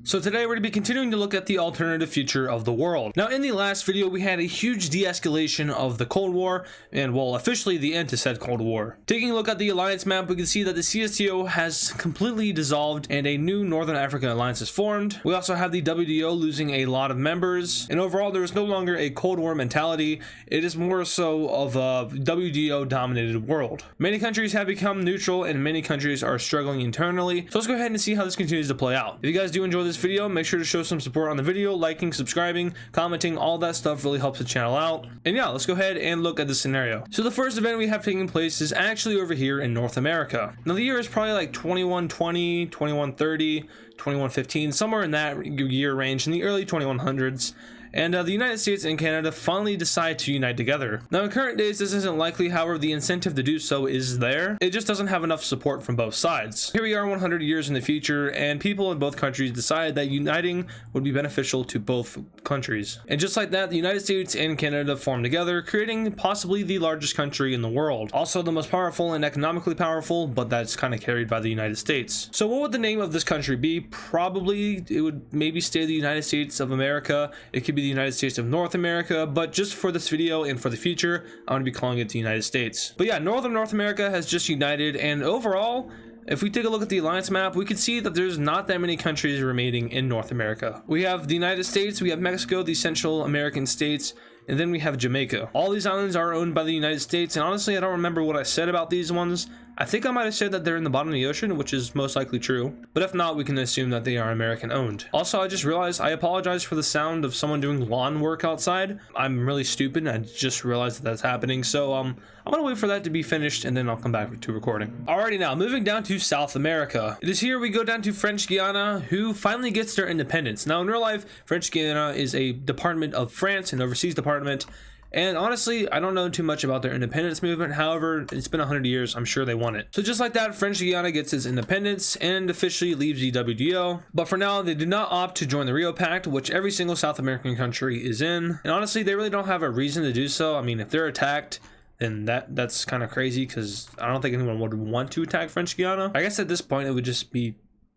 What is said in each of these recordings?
So today we're going to be continuing to look at the alternative future of the world. Now in the last video we had a huge de-escalation of the Cold War and, well, officially the end to said Cold War. Taking a look at the alliance map, we can see that the CSTO has completely dissolved and a new Northern African alliance is formed. We also have the WDO losing a lot of members, and overall there is no longer a Cold War mentality. It is more so of a WDO dominated world. Many countries have become neutral and many countries are struggling internally. So let's go ahead and see how this continues to play out. If you guys do enjoy this video, make sure to show some support on the video, liking, subscribing, commenting. All that stuff really helps the channel out. And yeah, let's go ahead and look at the scenario. So the first event we have taking place is actually over here in North America. Now the year is probably like 2120, 2130, 2115, somewhere in that year range, in the early 2100s. And the United States and Canada finally decide to unite together. Now in current days this isn't likely, however the incentive to do so is there. It just doesn't have enough support from both sides. Here we are 100 years in the future and people in both countries decided that uniting would be beneficial to both countries. And just like that, the United States and Canada formed together, creating possibly the largest country in the world. Also the most powerful and economically powerful, but that's kind of carried by the United States. So what would the name of this country be? Probably it would maybe stay the United States of America. It could be the United States of North America, but just for this video and for the future, I'm going to be calling it the United States. But yeah, Northern North America has just united, and overall, if we take a look at the alliance map, we can see that there's not that many countries remaining in North America. We have the United States, we have Mexico, the Central American states, and then we have Jamaica. All these islands are owned by the United States, and honestly, I don't remember what I said about these ones. I think I might have said that they're in the bottom of the ocean, which is most likely true. But if not, we can assume that they are American owned. Also, I just realized I apologize for the sound of someone doing lawn work outside. I'm really stupid and I just realized that that's happening. So I'm gonna wait for that to be finished and then I'll come back to recording. Alrighty, now moving down to South America. It is here we go down to French Guiana, who finally gets their independence. Now in real life, French Guiana is a department of France, an overseas department. And honestly, I don't know too much about their independence movement. However, it's been 100 years. I'm sure they want it. So just like that, French Guiana gets its independence and officially leaves the WDO. But for now, they did not opt to join the Rio Pact, which every single South American country is in. And honestly, they really don't have a reason to do so. I mean, if they're attacked, then that's kind of crazy because I don't think anyone would want to attack French Guiana. I guess at this point, it would just be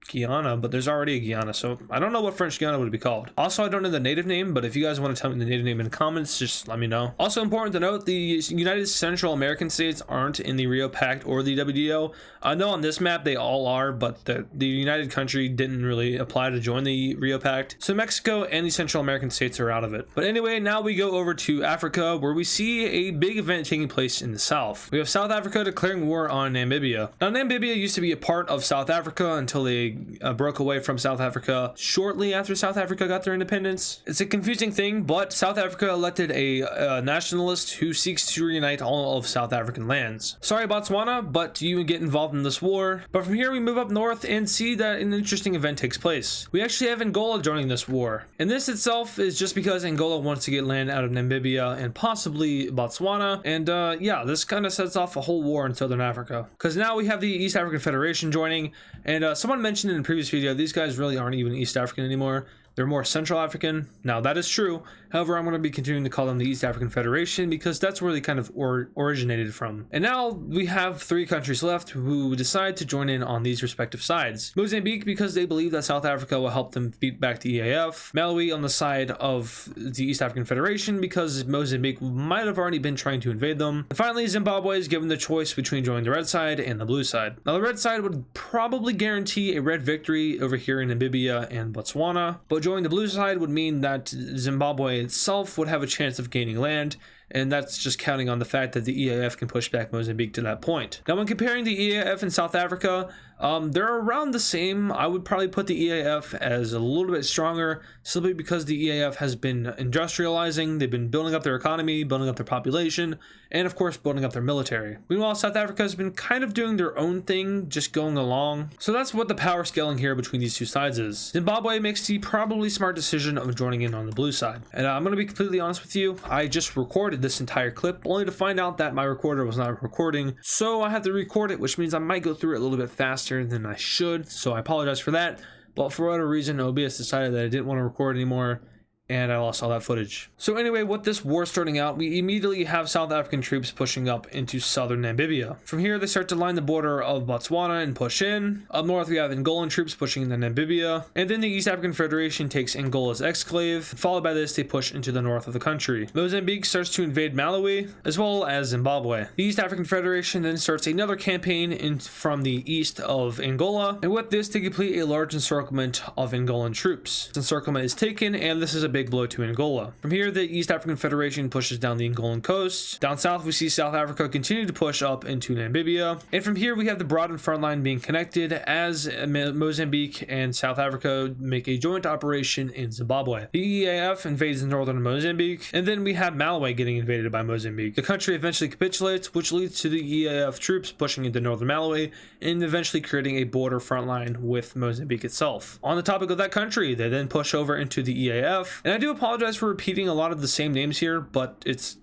Guyana, but there's already a Guyana, so I don't know what French Guiana would be called. Also, I don't know the native name, but if you guys want to tell me the native name in the comments, just let me know. Also important to note, the United Central American states aren't in the Rio Pact or the WDO. I know on this map they all are, but the United country didn't really apply to join the Rio Pact, so Mexico and the Central American states are out of it. But anyway, now we go over to Africa, where we see a big event taking place in the south. We have South Africa declaring war on Namibia. Now Namibia used to be a part of South Africa until they broke away from South Africa shortly after South Africa got their independence. It's a confusing thing, but South Africa elected a nationalist who seeks to reunite all of South African lands. Sorry Botswana, but you get involved in this war. But from here we move up north and see that an interesting event takes place. We actually have Angola joining this war, and this itself is just because Angola wants to get land out of Namibia and possibly Botswana. And yeah, this kind of sets off a whole war in Southern Africa, because now we have the East African Federation joining. And someone mentioned in a previous video, these guys really aren't even East African anymore. They're more Central African. Now that is true. However, I'm going to be continuing to call them the East African Federation because that's where they kind of originated from. And now we have 3 countries left who decide to join in on these respective sides. Mozambique, because they believe that South Africa will help them beat back the EAF. Malawi on the side of the East African Federation because Mozambique might have already been trying to invade them. And finally, Zimbabwe is given the choice between joining the red side and the blue side. Now the red side would probably guarantee a red victory over here in Namibia and Botswana, but joining the blue side would mean that Zimbabwe itself would have a chance of gaining land, and that's just counting on the fact that the EAF can push back Mozambique to that point. Now when comparing the EAF and South Africa, they're around the same. I would probably put the EAF as a little bit stronger simply because the EAF has been industrializing. They've been building up their economy, building up their population, and of course building up their military. Meanwhile, South Africa has been kind of doing their own thing, just going along. So that's what the power scaling here between these two sides is. Zimbabwe makes the probably smart decision of joining in on the blue side. And I'm going to be completely honest with you, I just recorded this entire clip only to find out that my recorder was not recording, so I have to record it, which means I might go through it a little bit faster than I should, so I apologize for that. But for whatever reason, OBS decided that I didn't want to record anymore, and I lost all that footage. So anyway, with this war starting out, we immediately have South African troops pushing up into southern Namibia. From here, they start to line the border of Botswana and push in. Up north, we have Angolan troops pushing into Namibia, and then the East African Federation takes Angola's exclave. Followed by this, they push into the north of the country. Mozambique starts to invade Malawi, as well as Zimbabwe. The East African Federation then starts another campaign from the east of Angola, and with this, they complete a large encirclement of Angolan troops. This encirclement is taken, and this is a big blow to Angola. From here, the East African Federation pushes down the Angolan coast. Down south, we see South Africa continue to push up into Namibia. And from here, we have the broadened front line being connected as Mozambique and South Africa make a joint operation in Zimbabwe. The EAF invades northern Mozambique, and then we have Malawi getting invaded by Mozambique. The country eventually capitulates, which leads to the EAF troops pushing into northern Malawi and eventually creating a border front line with Mozambique itself. On the topic of that country, they then push over into the EAF. And I do apologize for repeating a lot of the same names here, but it's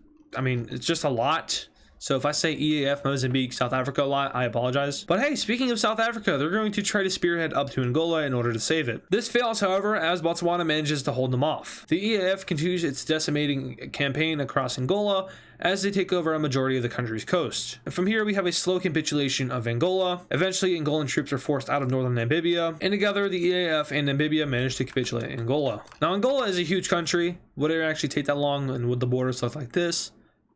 just a lot. So if I say EAF, Mozambique, South Africa a lot, I apologize. But hey, speaking of South Africa, they're going to try to spearhead up to Angola in order to save it. This fails, however, as Botswana manages to hold them off. The EAF continues its decimating campaign across Angola as they take over a majority of the country's coast. And from here, we have a slow capitulation of Angola. Eventually, Angolan troops are forced out of northern Namibia, and together, the EAF and Namibia manage to capitulate Angola. Now, Angola is a huge country. Would it actually take that long, and would the borders look like this?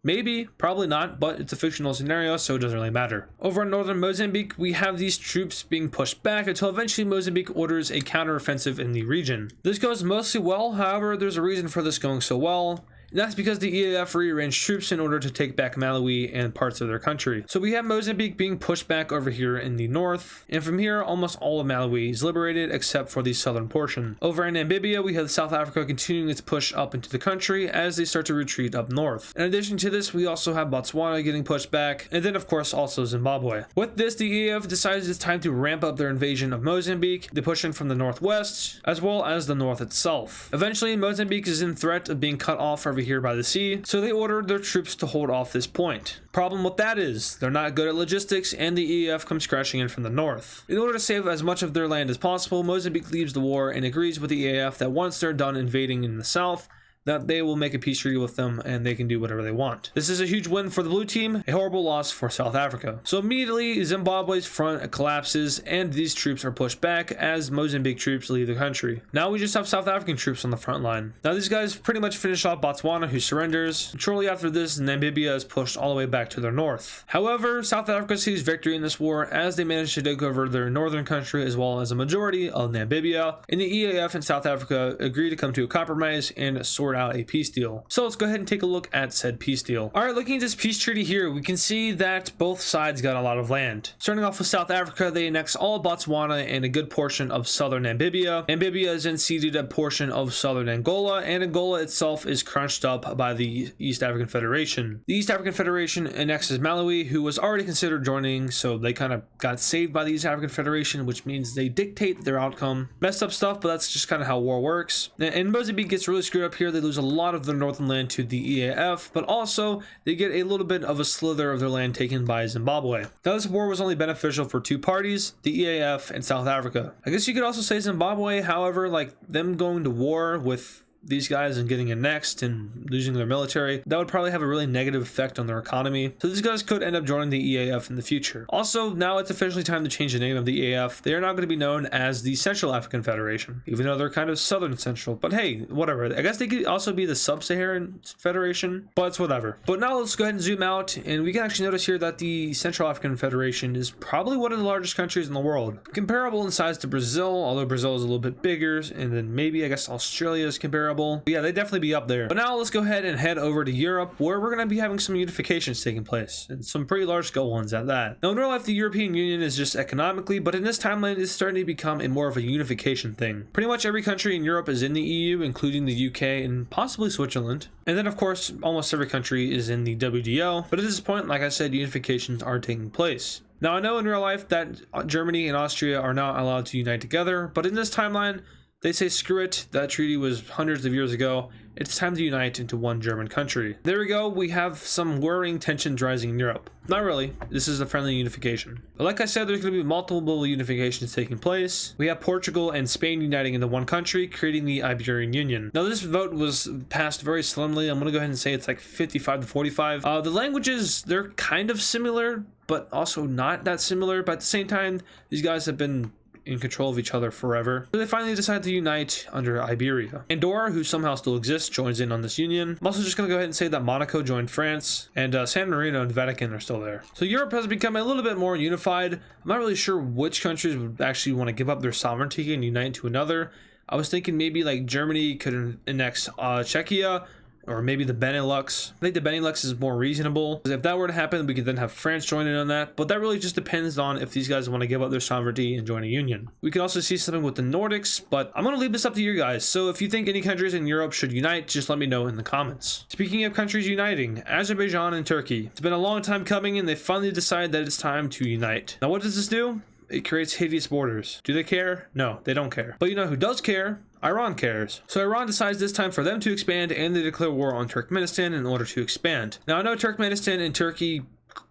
Maybe, probably not, but it's a fictional scenario, so it doesn't really matter. Over in northern Mozambique, we have these troops being pushed back until eventually Mozambique orders a counteroffensive in the region. This goes mostly well, however, there's a reason for this going so well. And that's because the EAF rearranged troops in order to take back Malawi and parts of their country. So we have Mozambique being pushed back over here in the north, and from here almost all of Malawi is liberated except for the southern portion. Over in Namibia, we have South Africa continuing its push up into the country as they start to retreat up north. In addition to this, we also have Botswana getting pushed back, and then of course also Zimbabwe. With this, the EAF decides it's time to ramp up their invasion of Mozambique. They push in from the northwest as well as the north itself. Eventually, Mozambique is in threat of being cut off over here by the sea, so they ordered their troops to hold off this point. Problem with that is they're not good at logistics, and the EAF comes crashing in from the north. In order to save as much of their land as possible, Mozambique leaves the war and agrees with the EAF that once they're done invading in the south, that they will make a peace treaty with them and they can do whatever they want. This is a huge win for the blue team, a horrible loss for South Africa. So immediately Zimbabwe's front collapses and these troops are pushed back as Mozambique troops leave the country. Now we just have South African troops on the front line. Now these guys pretty much finish off Botswana, who surrenders. Shortly after this, Namibia is pushed all the way back to their north. However, South Africa sees victory in this war as they manage to take over their northern country as well as a majority of Namibia, and the EAF and South Africa agree to come to a compromise and sort out a peace deal. So let's go ahead and take a look at said peace deal. All right, looking at this peace treaty here, we can see that both sides got a lot of land. Starting off with South Africa, they annex all of Botswana and a good portion of southern Namibia. Namibia is then ceded a portion of southern Angola, and Angola itself is crunched up by the East African Federation. The East African Federation annexes Malawi, who was already considered joining, so they kind of got saved by the East African Federation, which means they dictate their outcome. Messed up stuff, but that's just kind of how war works. And Mozambique gets really screwed up here. They lose a lot of their northern land to the EAF, but also they get a little bit of a slither of their land taken by Zimbabwe. Now this war was only beneficial for two parties, the EAF and South Africa. I guess you could also say Zimbabwe, however, like them going to war with these guys and getting annexed and losing their military, that would probably have a really negative effect on their economy. So these guys could end up joining the EAF in the future. Also, now it's officially time to change the name of the EAF. They are now going to be known as the Central African Federation, even though they're kind of southern central. But hey, whatever. I guess they could also be the Sub-Saharan Federation, but it's whatever. But now let's go ahead and zoom out, and we can actually notice here that the Central African Federation is probably one of the largest countries in the world. Comparable in size to Brazil, although Brazil is a little bit bigger, and then maybe I guess Australia is comparable. But yeah, they'd definitely be up there. But now let's go ahead and head over to Europe, where we're going to be having some unifications taking place, and some pretty large scale ones at that. Now in real life, the European Union is just economically, but in this timeline, it's starting to become a more of a unification thing. Pretty much every country in Europe is in the EU, including the UK and possibly Switzerland. And then of course, almost every country is in the WTO. But at this point, like I said, unifications are taking place. Now I know in real life that Germany and Austria are not allowed to unite together, but in this timeline, They say screw it, that treaty was hundreds of years ago, it's time to unite into one German country. There we go, we have some worrying tensions rising in Europe. Not really, this is a friendly unification. But like I said, there's going to be multiple unifications taking place. We have Portugal and Spain uniting into one country, creating the Iberian Union. Now this vote was passed very slimly. I'm going to go ahead and say it's like 55 to 45. The languages, they're kind of similar, but also not that similar. But at the same time, these guys have been in control of each other forever. So they finally decide to unite under Iberia. Andorra, who somehow still exists, joins in on this union. I'm also just going to go ahead and say that Monaco joined France, and San Marino and Vatican are still there. So Europe has become a little bit more unified. I'm not really sure which countries would actually want to give up their sovereignty and unite to another. I was thinking maybe like Germany could annex Czechia, or maybe the Benelux. I think the Benelux is more reasonable. If that were to happen, we could then have France join in on that. But that really just depends on if these guys want to give up their sovereignty and join a union. We could also see something with the Nordics, but I'm going to leave this up to you guys. So if you think any countries in Europe should unite, just let me know in the comments. Speaking of countries uniting, Azerbaijan and Turkey. It's been a long time coming and they finally decided that it's time to unite. Now what does this do? It creates hideous borders. Do they care? No, they don't care. But you know who does care? Iran cares. So Iran decides this time for them to expand, and they declare war on Turkmenistan in order to expand. Now I know Turkmenistan and Turkey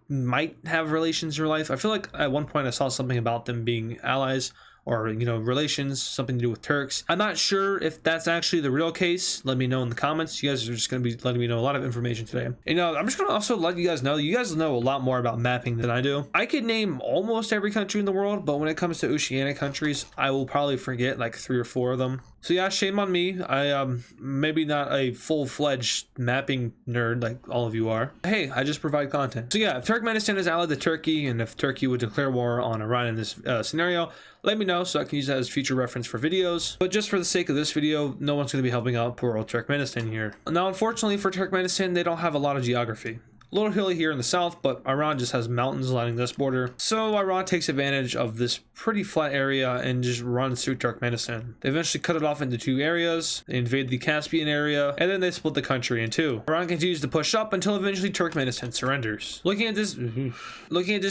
might have relations in real life. I feel like at one point I saw something about them being allies, or you know, relations, something to do with Turks. I'm not sure if that's actually the real case. Let me know in the comments. You guys are just going to be letting me know a lot of information today. And you know, I'm just going to also let you guys know a lot more about mapping than I do. I could name almost every country in the world, but when it comes to Oceanic countries, I will probably forget like 3 or 4 of them. So yeah, shame on me. I maybe not a full-fledged mapping nerd like all of you are. Hey, I just provide content. So yeah, if Turkmenistan is allied to Turkey, and if Turkey would declare war on Iran in this scenario, let me know so I can use that as future reference for videos. But just for the sake of this video, no one's going to be helping out poor old Turkmenistan here. Now, unfortunately for Turkmenistan, they don't have a lot of geography. A little hilly here in the south, but Iran just has mountains lining this border. So Iran takes advantage of this pretty flat area and just runs through Turkmenistan. They eventually cut it off into 2 areas. They invade the Caspian area, and then they split the country in 2. Iran continues to push up until eventually Turkmenistan surrenders. Looking at this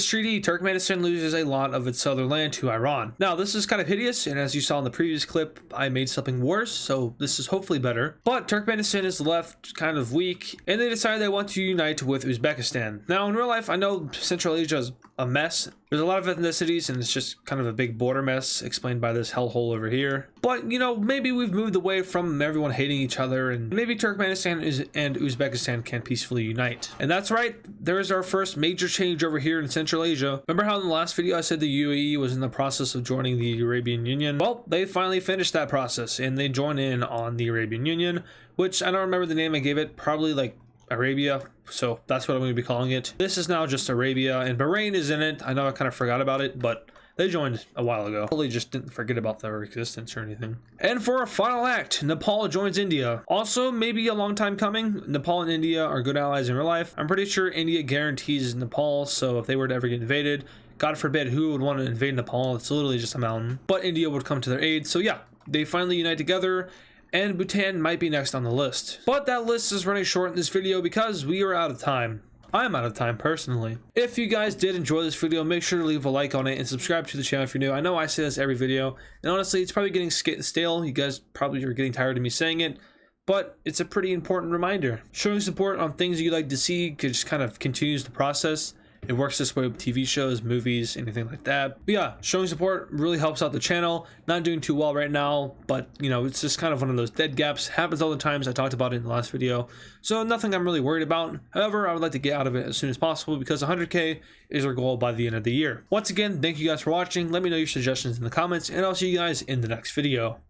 treaty, Turkmenistan loses a lot of its southern land to Iran. Now, this is kind of hideous, and as you saw in the previous clip, I made something worse, so this is hopefully better. But Turkmenistan is left kind of weak, and they decide they want to unite with Uzbekistan. Now, in real life, I know Central Asia is a mess. There's a lot of ethnicities, and it's just kind of a big border mess explained by this hellhole over here. But, you know, maybe we've moved away from everyone hating each other, and maybe Turkmenistan and Uzbekistan can peacefully unite. And that's right, there's our first major change over here in Central Asia. Remember how in the last video I said the UAE was in the process of joining the Arabian Union? Well, they finally finished that process, and they joined in on the Arabian Union, which I don't remember the name I gave it, probably like Arabia, so that's what I'm going to be calling it. This is now just Arabia, and Bahrain is in it. I know I kind of forgot about it, but they joined a while ago. Probably just didn't forget about their existence or anything. And for a final act, Nepal joins India. Also, maybe a long time coming. Nepal and India are good allies in real life. I'm pretty sure India guarantees Nepal, so if they were to ever get invaded, God forbid who would want to invade Nepal. It's literally just a mountain. But India would come to their aid. So yeah, they finally unite together. And Bhutan might be next on the list. But that list is running short in this video because we are out of time. I'm out of time personally. If you guys did enjoy this video, make sure to leave a like on it and subscribe to the channel if you're new. I know I say this every video, and honestly, it's probably getting stale. You guys probably are getting tired of me saying it, but it's a pretty important reminder. Showing support on things you like to see just kind of continues the process. It works this way with TV shows, movies, anything like that. But yeah, showing support really helps out the channel. Not doing too well right now, but you know, it's just kind of one of those dead gaps. Happens all the times. I talked about it in the last video. So nothing I'm really worried about. However, I would like to get out of it as soon as possible because 100K is our goal by the end of the year. Once again, thank you guys for watching. Let me know your suggestions in the comments, and I'll see you guys in the next video.